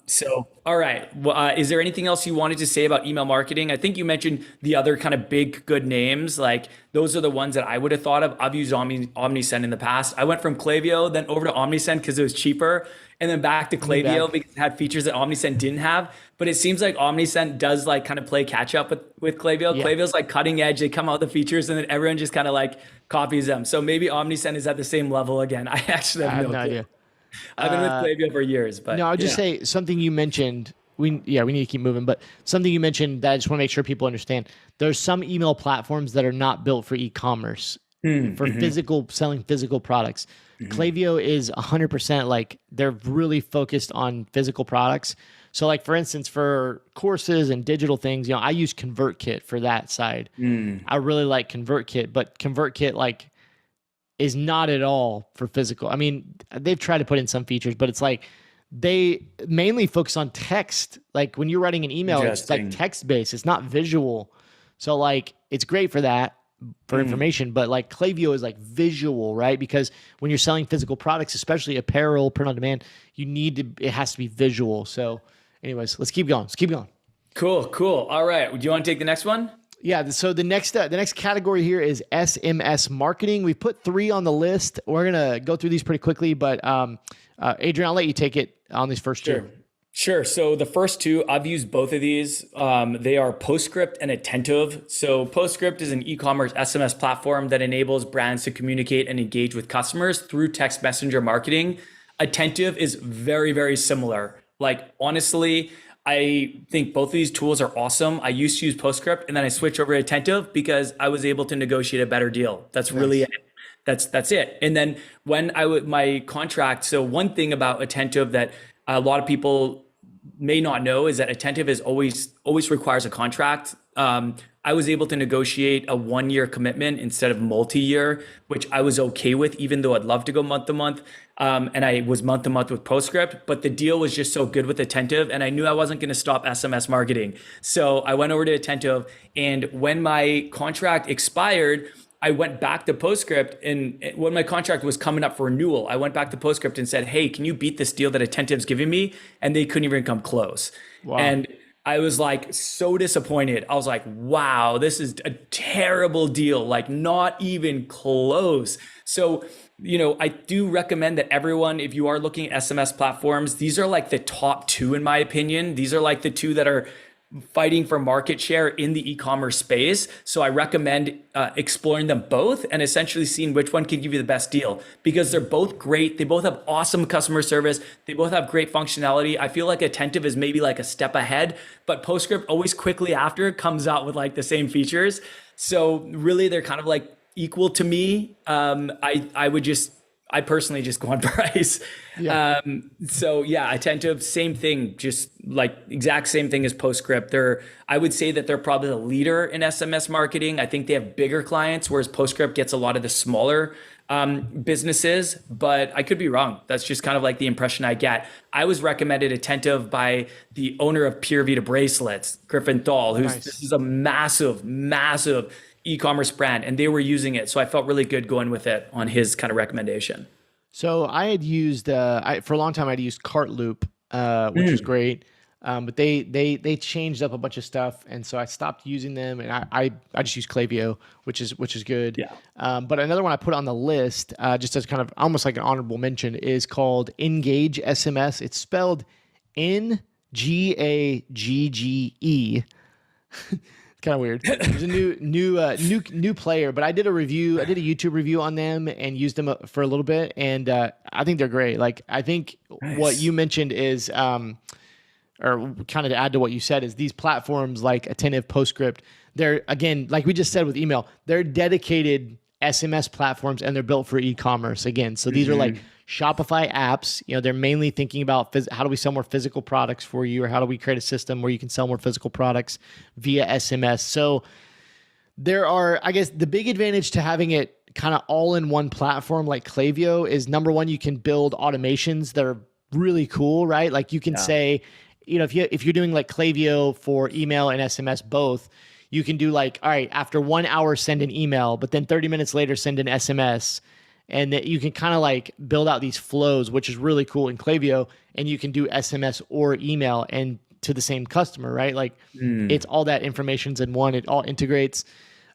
So, all right. Well, is there anything else you wanted to say about email marketing? I think you mentioned the other kind of big, good names. Like those are the ones that I would have thought of. I've used OmniSend in the past. I went from Klaviyo, then over to OmniSend because it was cheaper, and then back to Klaviyo because it had features that OmniSend didn't have. But it seems like OmniSend does like kind of play catch up with Klaviyo. Yeah. Klaviyo's like cutting edge. They come out with the features and then everyone just kind of like copies them. So maybe OmniSend is at the same level again. I actually have no idea. I've been with Klaviyo for years, but no, I'll just say something you mentioned. We need to keep moving, but something you mentioned that I just want to make sure people understand. There's some email platforms that are not built for e-commerce, for selling physical products. Klaviyo is 100% like they're really focused on physical products. So like for instance, for courses and digital things, I use ConvertKit for that side. I really like ConvertKit, but ConvertKit like is not at all for physical. I mean, they've tried to put in some features, but it's like they mainly focus on text. Like when you're writing an email, it's like text-based. It's not visual. So like it's great for that, for information, but like Klaviyo is like visual, right? Because when you're selling physical products, especially apparel, print on demand, it has to be visual. So anyways, let's keep going. Cool. All right. Do you want to take the next one? Yeah. So the next category here is SMS marketing. We put 3 on the list. We're gonna go through these pretty quickly, but Adrian, I'll let you take it on these first two. Sure. Sure. So the first two, I've used both of these. They are Postscript and Attentive. So Postscript is an e-commerce SMS platform that enables brands to communicate and engage with customers through text messenger marketing. Attentive is very, very similar. Like, honestly, I think both of these tools are awesome. I used to use Postscript and then I switched over to Attentive because I was able to negotiate a better deal. That's really it. That's it. And then when my contract, so one thing about Attentive that a lot of people may not know is that Attentive is always requires a contract. I was able to negotiate a 1-year commitment instead of multi-year, which I was okay with, even though I'd love to go month to month. And I was month to month with Postscript, but the deal was just so good with Attentive, and I knew I wasn't going to stop SMS marketing. So I went over to Attentive, and when my contract expired, I went back to Postscript, and when my contract was coming up for renewal, I went back to Postscript and said, "Hey, can you beat this deal that Attentive's giving me?" And they couldn't even come close. Wow. And I was like so disappointed. I was like, wow, this is a terrible deal, like not even close. So, I do recommend that everyone, if you are looking at SMS platforms, these are like the top 2 in my opinion. These are like the 2 that are fighting for market share in the e-commerce space. So I recommend exploring them both and essentially seeing which one can give you the best deal, because they're both great. They both have awesome customer service. They both have great functionality. I feel like Attentive is maybe like a step ahead, but Postscript always quickly after comes out with like the same features. So really they're kind of like equal to me. I personally just go on price. Yeah. So yeah, Attentive, same thing, just like exact same thing as Postscript. I would say that they're probably the leader in SMS marketing. I think they have bigger clients, whereas Postscript gets a lot of the smaller businesses, but I could be wrong. That's just kind of like the impression I get. I was recommended Attentive by the owner of Pure Vita Bracelets, Griffin Thal, this is a massive, massive e-commerce brand, and they were using it. So I felt really good going with it on his kind of recommendation. So I had used, for a long time, I'd used Cartloop, which was great. But they changed up a bunch of stuff. And so I stopped using them, and I just use Klaviyo, which is good. Yeah. But another one I put on the list, just as kind of almost like an honorable mention, is called Engage SMS. It's spelled Ngagge. Kind of weird. There's a new player, but I did a YouTube review on them and used them for a little bit, and I think they're great. Like, I think what you mentioned is, or kind of to add to what you said, is these platforms like Attentive, Postscript, they're, again, like we just said with email, they're dedicated SMS platforms, and they're built for e-commerce again. So these are like Shopify apps. They're mainly thinking about how do we sell more physical products for you, or how do we create a system where you can sell more physical products via SMS. So there are, I guess, the big advantage to having it kind of all in one platform like Klaviyo is, number one, you can build automations that are really cool, right? Like you can say, if you're doing like Klaviyo for email and SMS both, you can do like, all right, after 1 hour, send an email, but then 30 minutes later, send an SMS. And that you can kind of like build out these flows, which is really cool in Klaviyo. And you can do SMS or email and to the same customer, right? Like it's all that information's in one. It all integrates.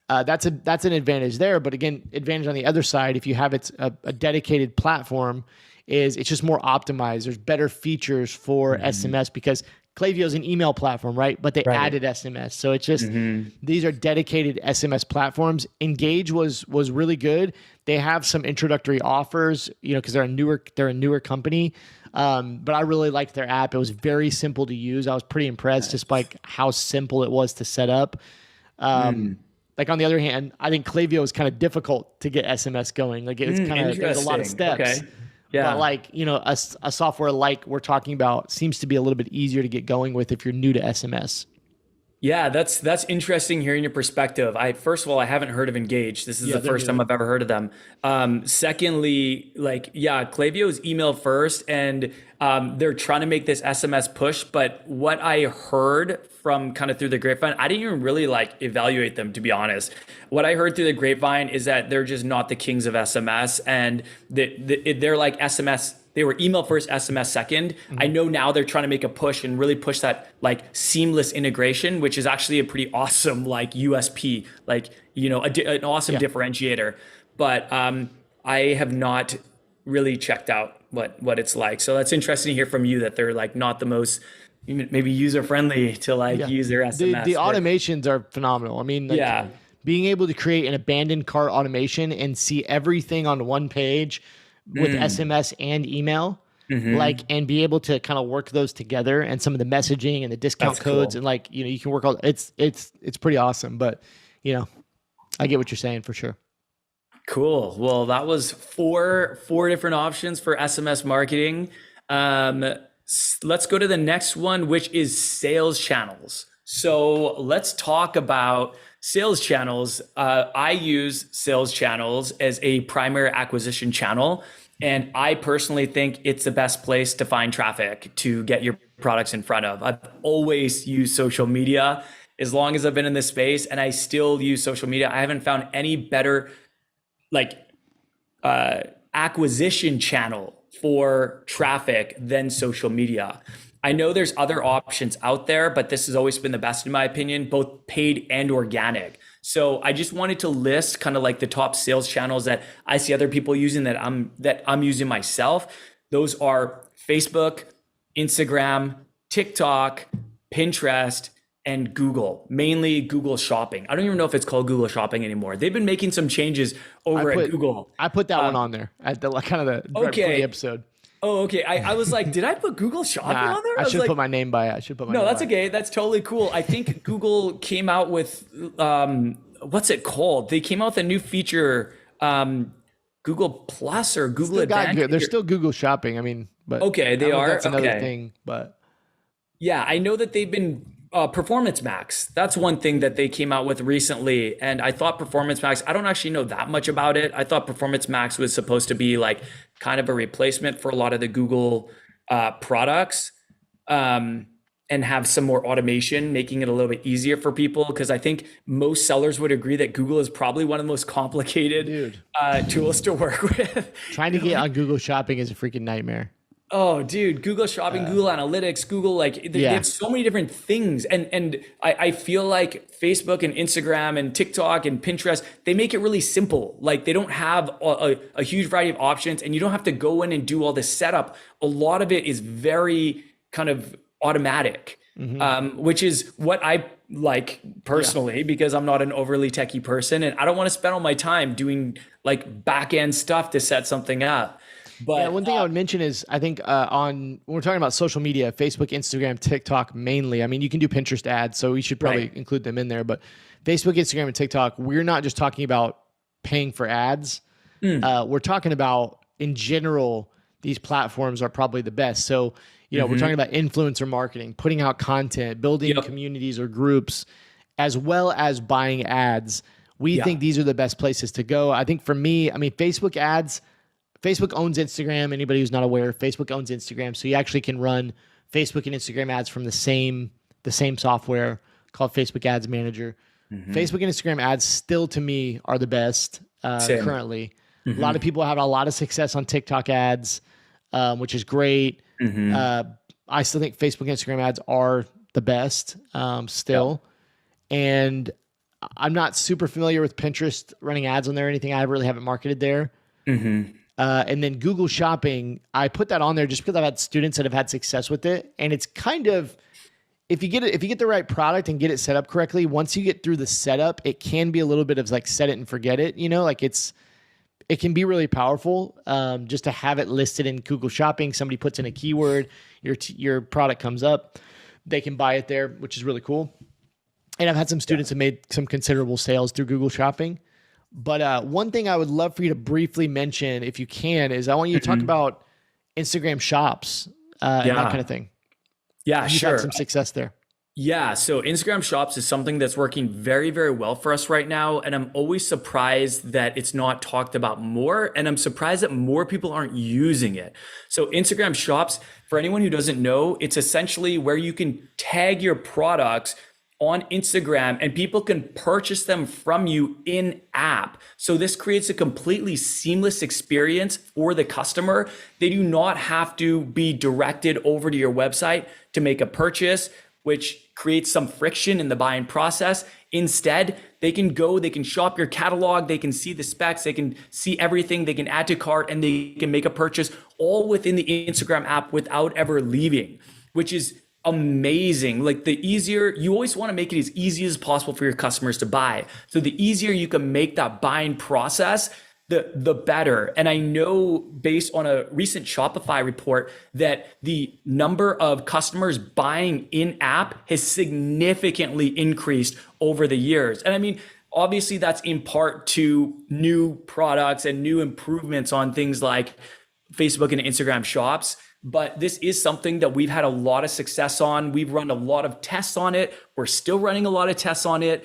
That's an advantage there. But again, advantage on the other side, if you have a dedicated platform, is it's just more optimized. There's better features for SMS because Klaviyo is an email platform, right? But they added SMS. So it's just, these are dedicated SMS platforms. Engage was really good. They have some introductory offers, because they're a newer company. But I really liked their app. It was very simple to use. I was pretty impressed just by how simple it was to set up. Like, on the other hand, I think Klaviyo is kind of difficult to get SMS going. Like, it's kind of, there's a lot of steps. Okay. Yeah. But like, a software like we're talking about seems to be a little bit easier to get going with if you're new to SMS. Yeah, that's interesting hearing your perspective. First of all, I haven't heard of Engage. This is the first time I've ever heard of them. Secondly, Klaviyo is email first, and they're trying to make this SMS push. But what I heard from kind of through the grapevine, I didn't even really evaluate them, to be honest. What I heard through the grapevine is that they're just not the kings of SMS, and they're like SMS. they were email first, SMS second. I know now they're trying to make a push and really push that like seamless integration, which is actually a pretty awesome like USP, like, you know, an awesome differentiator. But I have not really checked out what it's like. So that's interesting to hear from you that they're like not the most maybe user friendly to like use their SMS. The automations are phenomenal. I mean, like, being able to create an abandoned cart automation and see everything on one page with SMS and email, like, and be able to kind of work those together and some of the messaging and the discount codes and like, you know, you can work all it's pretty awesome. But, you know, I get what you're saying for sure. Cool. Well, that was four different options for SMS marketing. Let's go to the next one, which is sales channels. So let's talk about sales channels. I use sales channels as a primary acquisition channel. And I personally think it's the best place to find traffic to get your products in front of. I've always used social media as long as I've been in this space, and I still use social media. I haven't found any better like acquisition channel for traffic than social media. I know there's other options out there, but this has always been the best in my opinion, both paid and organic. So I just wanted to list kind of like the top sales channels that I see other people using that I'm using myself. Those are Facebook, Instagram, TikTok, Pinterest, and Google, mainly Google Shopping. I don't even know if it's called Google Shopping anymore. They've been making some changes over at Google. I put that one on there at the kind of the right before the episode. Oh, okay. I was like, did I put Google Shopping on there? I should put my name by it. No, that's okay. That's totally cool. I think Google came out with, what's it called? They came out with a new feature, Google Plus or Google Advanced. They're still Google Shopping. I mean, but okay, they are. That's another thing, but yeah, I know that they've been Performance Max. That's one thing that they came out with recently. And I thought Performance Max, I don't actually know that much about it. I thought Performance Max was supposed to be like kind of a replacement for a lot of the Google products and have some more automation, making it a little bit easier for people. Because I think most sellers would agree that Google is probably one of the most complicated tools to work with. Trying to get on Google Shopping is a freaking nightmare. Oh, dude, Google Shopping, Google Analytics, Google, like they have so many different things. And I feel like Facebook and Instagram and TikTok and Pinterest, they make it really simple. Like they don't have a huge variety of options and you don't have to go in and do all this setup. A lot of it is very kind of automatic, which is what I like personally, because I'm not an overly techie person and I don't want to spend all my time doing like back end stuff to set something up. But one thing I would mention is I think when we're talking about social media, Facebook, Instagram, TikTok mainly. I mean, you can do Pinterest ads, so we should probably include them in there. But Facebook, Instagram, and TikTok, we're not just talking about paying for ads. We're talking about in general, these platforms are probably the best. So, you know, we're talking about influencer marketing, putting out content, building communities or groups, as well as buying ads. We think these are the best places to go. I think for me, I mean, Facebook ads. Facebook owns Instagram. Anybody who's not aware, Facebook owns Instagram. So you actually can run Facebook and Instagram ads from the same software called Facebook Ads Manager. Facebook and Instagram ads still to me are the best currently. A lot of people have a lot of success on TikTok ads, which is great. I still think Facebook and Instagram ads are the best still. And I'm not super familiar with Pinterest running ads on there or anything. I really haven't marketed there. And then Google Shopping, I put that on there just because I've had students that have had success with it. And it's kind of, if you get the right product and get it set up correctly, once you get through the setup, it can be a little bit of like set it and forget it, you know, like it can be really powerful just to have it listed in Google Shopping. Somebody puts in a keyword, your product comes up, they can buy it there, which is really cool. And I've had some students have made some considerable sales through Google Shopping. But one thing I would love for you to briefly mention, if you can, is I want you to talk about Instagram Shops and that kind of thing. Yeah, You've had some success there. Yeah, so Instagram Shops is something that's working very, very well for us right now. And I'm always surprised that it's not talked about more. And I'm surprised that more people aren't using it. So Instagram Shops, for anyone who doesn't know, it's essentially where you can tag your products on Instagram, and people can purchase them from you in app. So this creates a completely seamless experience for the customer. They do not have to be directed over to your website to make a purchase, which creates some friction in the buying process. Instead, they can go, they can shop your catalog, they can see the specs, they can see everything, they can add to cart, and they can make a purchase all within the Instagram app without ever leaving, which is amazing. Like, the easier, you always want to make it as easy as possible for your customers to buy. So the easier you can make that buying process, the better. And I know, based on a recent Shopify report, that the number of customers buying in app has significantly increased over the years. And I mean, obviously that's in part to new products and new improvements on things like Facebook and Instagram shops. But this is something that we've had a lot of success on. We've run a lot of tests on it. We're still running a lot of tests on it.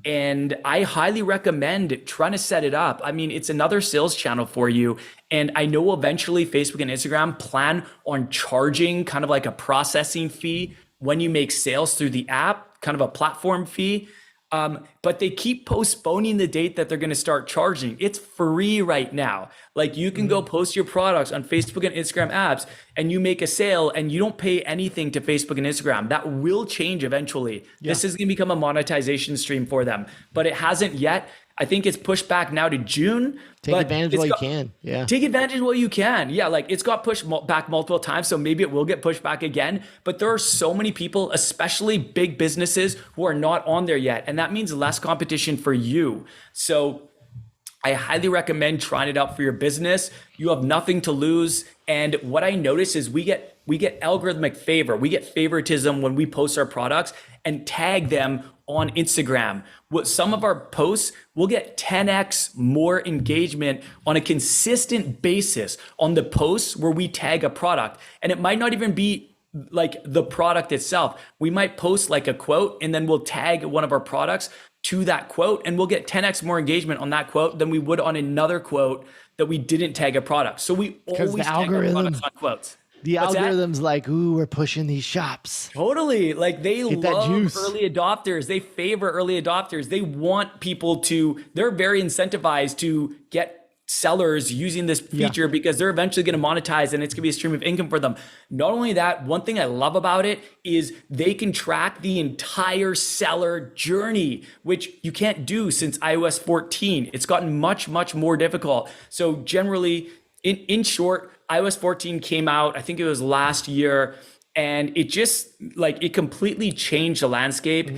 And I highly recommend trying to set it up. I mean, it's another sales channel for you. And I know eventually Facebook and Instagram plan on charging kind of like a processing fee when you make sales through the app, kind of a platform fee. But they keep postponing the date that they're going to start charging. It's free right now. Like, you can go post your products on Facebook and Instagram apps, and you make a sale and you don't pay anything to Facebook and Instagram. That will change eventually. Yeah. This is going to become a monetization stream for them, but it hasn't yet. I think it's pushed back now to June. Take advantage while you can. Yeah. Take advantage while you can. Yeah. Like, it's got pushed back multiple times, so maybe it will get pushed back again. But there are so many people, especially big businesses, who are not on there yet. And that means less competition for you. So I highly recommend trying it out for your business. You have nothing to lose. And what I notice is we get algorithmic favor. We get favoritism when we post our products and tag them on Instagram. Some of our posts will get 10x more engagement on a consistent basis on the posts where we tag a product. And it might not even be like the product itself. We might post like a quote, and then we'll tag one of our products to that quote, and we'll get 10x more engagement on that quote than we would on another quote that we didn't tag a product. So we always tag our products on quotes. The algorithm's like, ooh, we're pushing these shops. Totally. Like, they love early adopters. They favor early adopters. They want people to, they're very incentivized to get sellers using this feature because they're eventually going to monetize, and it's going to be a stream of income for them. Not only that, one thing I love about it is they can track the entire seller journey, which you can't do since iOS 14. It's gotten much, much more difficult. So generally, in short, iOS 14 came out, I think it was last year, and it just, like, it completely changed the landscape.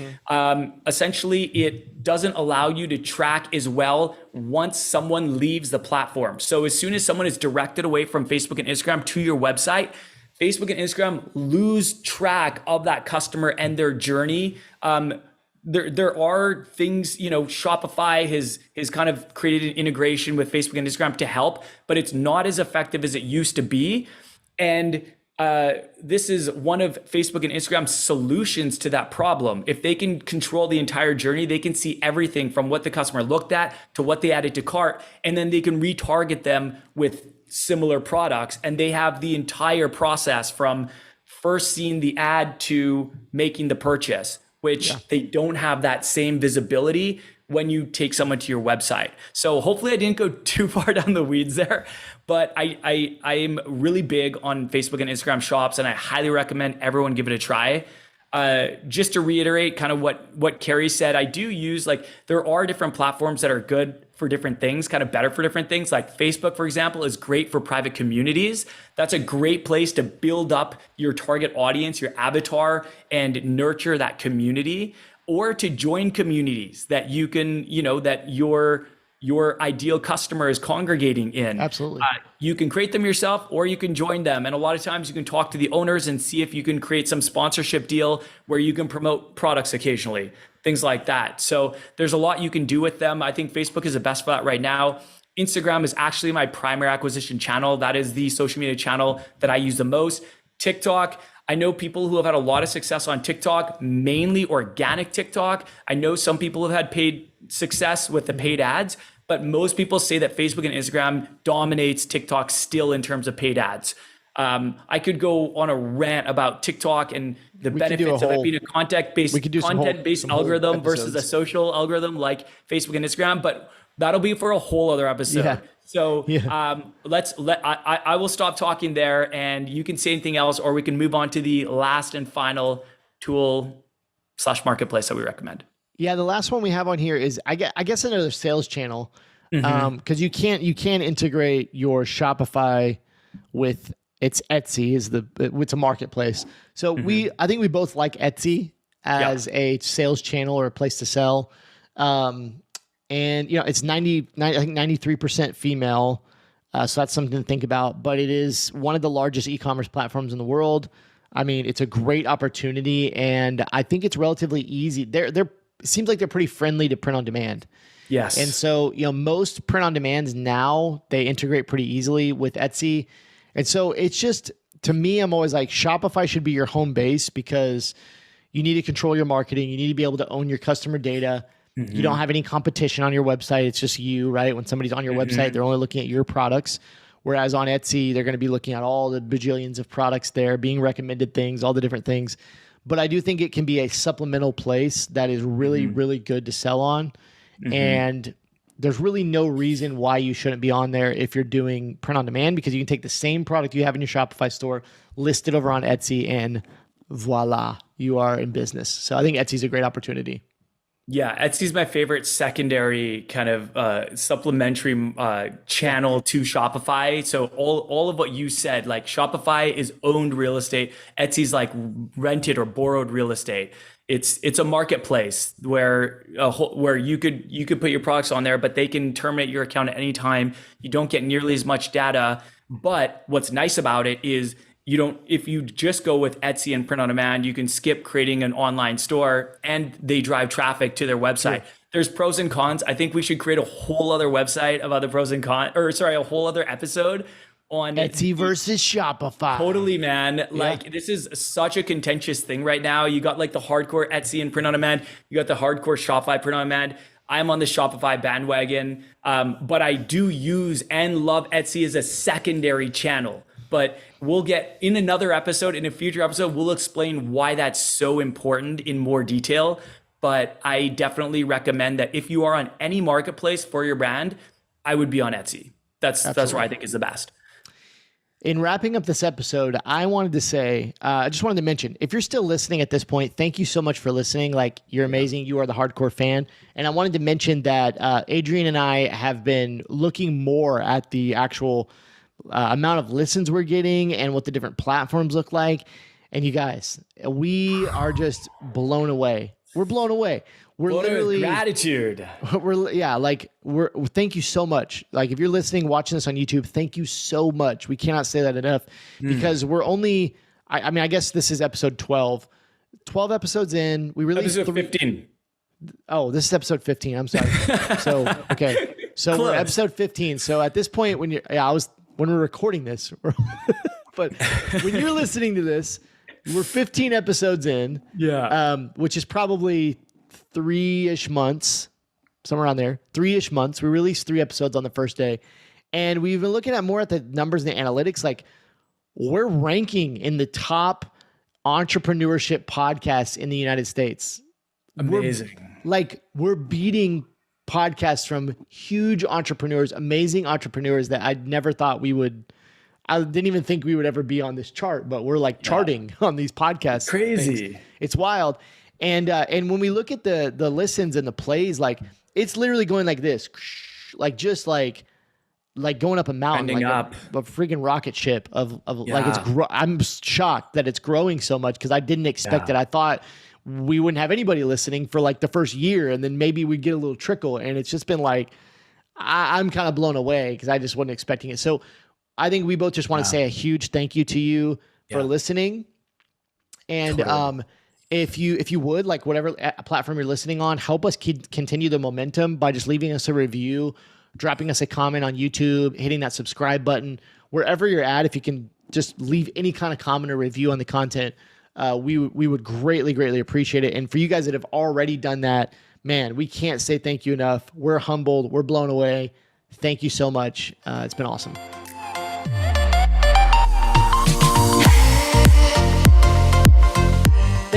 Essentially, it doesn't allow you to track as well once someone leaves the platform. So as soon as someone is directed away from Facebook and Instagram to your website, Facebook and Instagram lose track of that customer and their journey. There are things, Shopify has kind of created an integration with Facebook and Instagram to help, but it's not as effective as it used to be. And this is one of Facebook and Instagram's solutions to that problem. If they can control the entire journey, they can see everything from what the customer looked at to what they added to cart, and then they can retarget them with similar products. And they have the entire process from first seeing the ad to making the purchase, which they don't have that same visibility when you take someone to your website. So hopefully I didn't go too far down the weeds there, but I am really big on Facebook and Instagram shops, and I highly recommend everyone give it a try. Just to reiterate kind of what Kerry said, I do use, like, there are different platforms that are good for different things, kind of better for different things. Like Facebook, for example, is great for private communities. That's a great place to build up your target audience, your avatar, and nurture that community, or to join communities that you can, that your ideal customer is congregating in. Absolutely. You can create them yourself, or you can join them. And a lot of times you can talk to the owners and see if you can create some sponsorship deal where you can promote products occasionally, things like that. So there's a lot you can do with them. I think Facebook is the best for that right now. Instagram is actually my primary acquisition channel. That is the social media channel that I use the most. TikTok, I know people who have had a lot of success on TikTok, mainly organic TikTok. I know some people have had paid success with the paid ads, but most people say that Facebook and Instagram dominates TikTok still in terms of paid ads. I could go on a rant about TikTok and the benefits of it being a content-based algorithm versus a social algorithm like Facebook and Instagram, but that'll be for a whole other episode. Yeah. So I will stop talking there, and you can say anything else, or we can move on to the last and final tool / marketplace that we recommend. Yeah, the last one we have on here is I guess another sales channel, because you can't integrate your Shopify with it's Etsy it's a marketplace. So I think we both like Etsy as a sales channel or a place to sell. And it's 93% female. So that's something to think about, but it is one of the largest e-commerce platforms in the world. I mean, it's a great opportunity, and I think it's relatively easy. It seems like they're pretty friendly to print on demand. Yes. And so, most print on demands now, they integrate pretty easily with Etsy. And so it's just, to me, I'm always like, Shopify should be your home base because you need to control your marketing. You need to be able to own your customer data. You don't have any competition on your website. It's just you, right? When somebody's on your website, they're only looking at your products. Whereas on Etsy, they're going to be looking at all the bajillions of products there, being recommended things, all the different things. But I do think it can be a supplemental place that is really, really good to sell on. And there's really no reason why you shouldn't be on there if you're doing print on demand, because you can take the same product you have in your Shopify store, list it over on Etsy, and voila, you are in business. So I think Etsy's a great opportunity. Yeah, Etsy's my favorite secondary kind of supplementary channel to Shopify. So all of what you said, like Shopify is owned real estate, Etsy's like rented or borrowed real estate. It's a marketplace where you could put your products on there, but they can terminate your account at any time. You don't get nearly as much data. But what's nice about it is if you just go with Etsy and print on demand, you can skip creating an online store and they drive traffic to their website. Yeah. There's pros and cons. I think we should create a whole other website of other pros and cons, a whole other episode on Etsy versus Shopify. Totally, man. Like this is such a contentious thing right now. You got like the hardcore Etsy and print on demand. You got the hardcore Shopify print on demand. I'm on the Shopify bandwagon, but I do use and love Etsy as a secondary channel. But we'll get in another episode, in a future episode, we'll explain why that's so important in more detail. But I definitely recommend that if you are on any marketplace for your brand, I would be on Etsy. That's where I think is the best. In wrapping up this episode, I wanted to say, I just wanted to mention, if you're still listening at this point, thank you so much for listening. Like, you're amazing. You are the hardcore fan. And I wanted to mention that Adrian and I have been looking more at the actual amount of listens we're getting and what the different platforms look like. And you guys, we are just blown away. We're blown away. We're literally gratitude. Thank you so much. Like, if you're listening, watching this on YouTube, thank you so much. We cannot say that enough because we're only, I guess this is episode 12. 12 episodes in. We released episode 15. Oh, this is episode 15. I'm sorry. So, okay. So we're episode 15. So at this point, when we're recording this, but when you're listening to this, we're 15 episodes in. Yeah. Which is probably 3-ish months, somewhere around there. 3-ish months. We released 3 episodes on the first day. And we've been looking at more at the numbers and the analytics. Like, we're ranking in the top entrepreneurship podcasts in the United States. Amazing. We're beating podcasts from huge entrepreneurs, amazing entrepreneurs that I never thought I didn't even think we would ever be on this chart, but we're like charting on these podcasts. Crazy. Things. It's wild. And when we look at the listens and the plays, like, it's literally going like this, like going up a mountain, Ending like up. a freaking rocket ship I'm shocked that it's growing so much because I didn't expect it. I thought we wouldn't have anybody listening for like the first year, and then maybe we'd get a little trickle. And it's just been like, I'm kind of blown away because I just wasn't expecting it. So I think we both just want to say a huge thank you to you for listening. And if you would, like, whatever platform you're listening on, help us continue the momentum by just leaving us a review, dropping us a comment on YouTube, hitting that subscribe button, wherever you're at. If you can just leave any kind of comment or review on the content, we would greatly appreciate it. And for you guys that have already done that, man, we can't say thank you enough. We're humbled. We're blown away. Thank you so much. It's been awesome.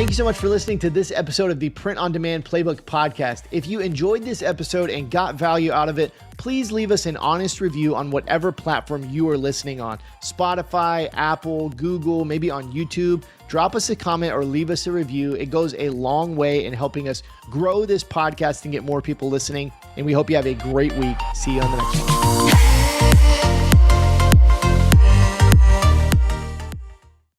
Thank you so much for listening to this episode of the Print on Demand Playbook podcast. If you enjoyed this episode and got value out of it, please leave us an honest review on whatever platform you are listening on. Spotify, Apple, Google, maybe on YouTube. Drop us a comment or leave us a review. It goes a long way in helping us grow this podcast and get more people listening. And we hope you have a great week. See you on the next one.